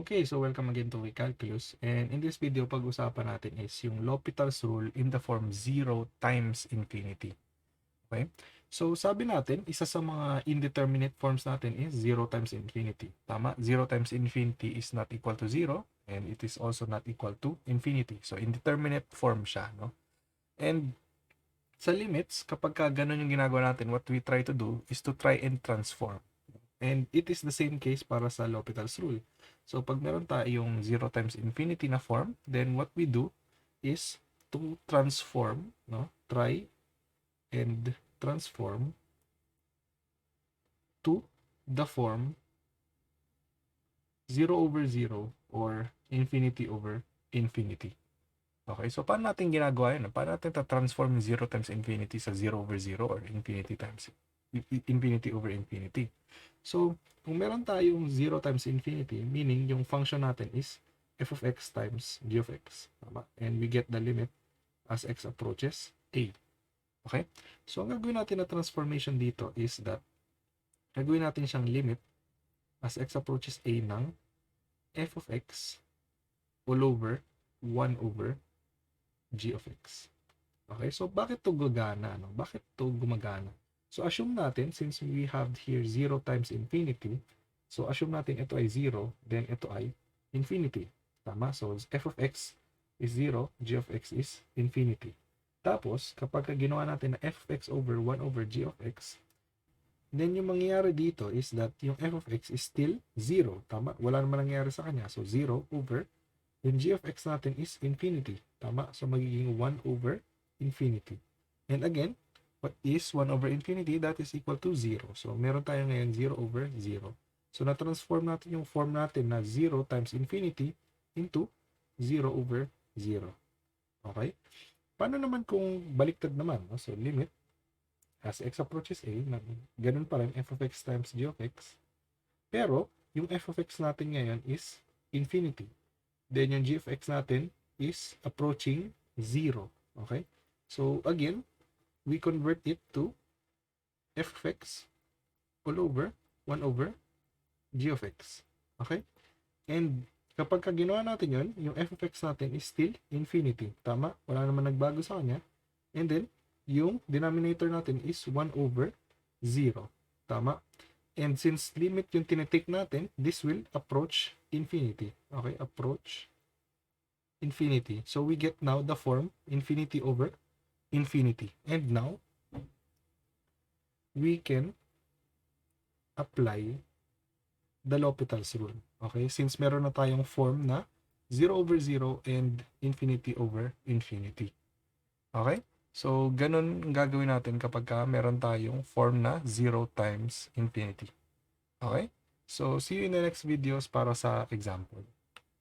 Okay, so welcome again to Calculus. And in this video, pag-usapan natin is yung L'Hopital's rule in the form 0 times infinity. Okay? So sabi natin, isa sa mga indeterminate forms natin is 0 times infinity. Tama? 0 times infinity is not equal to 0 and it is also not equal to infinity. So indeterminate form siya, no? And sa limits, kapag ganun yung ginagawa natin, what we try to do is to try and transform. And it is the same case para sa L'Hopital's rule. So, pag meron tayong 0 times infinity na form, then what we do is to transform, no? Try and transform to the form 0 over 0 or infinity over infinity. Okay, so paano natin ginagawa yun? Paano natin ta-transform 0 times infinity sa 0 over 0 or infinity times infinity over infinity? So, kung meron tayong 0 times infinity, meaning yung function natin is f of x times g of x. Tama? And we get the limit as x approaches a. Okay? So, ang gagawin natin na transformation dito is that gagawin natin siyang limit as x approaches a ng f of x all over 1 over g of x. Okay? So, bakit to gagana? No? Bakit to gumagana? So, assume natin, since we have here 0 times infinity, so assume natin ito ay 0, then ito ay infinity. Tama? So, f of x is 0, g of x is infinity. Tapos, kapag ginawa natin na f of x over 1 over g of x, then yung mangyayari dito is that yung f of x is still 0. Tama? Wala naman nangyayari sa kanya. So, 0 over, yung g of x natin is infinity. Tama? So, magiging 1 over infinity. And again, what is 1 over infinity? That is equal to 0. So, meron tayo ngayon 0 over 0. So, na-transform natin yung form natin na 0 times infinity into 0 over 0. Okay? Paano naman kung baliktad naman? No? So, limit as x approaches a, ganun pa rin, f of x times g of x. Pero, yung f of x natin ngayon is infinity. Then, yung g of x natin is approaching 0. Okay? So, again, we convert it to f of x all over 1 over g of x. Okay? And kapag ginawa natin yun, yung f of x natin is still infinity. Tama? Wala naman nagbago sa kanya. And then, yung denominator natin is 1 over 0. Tama? And since limit yung tinitake natin, this will approach infinity. Okay? Approach infinity. So, we get now the form infinity over infinity. And now, we can apply the L'Hopital's rule. Okay? Since meron na tayong form na 0 over 0 and infinity over infinity. Okay? So, ganun gagawin natin kapag meron tayong form na 0 times infinity. Okay? So, see you in the next videos para sa example.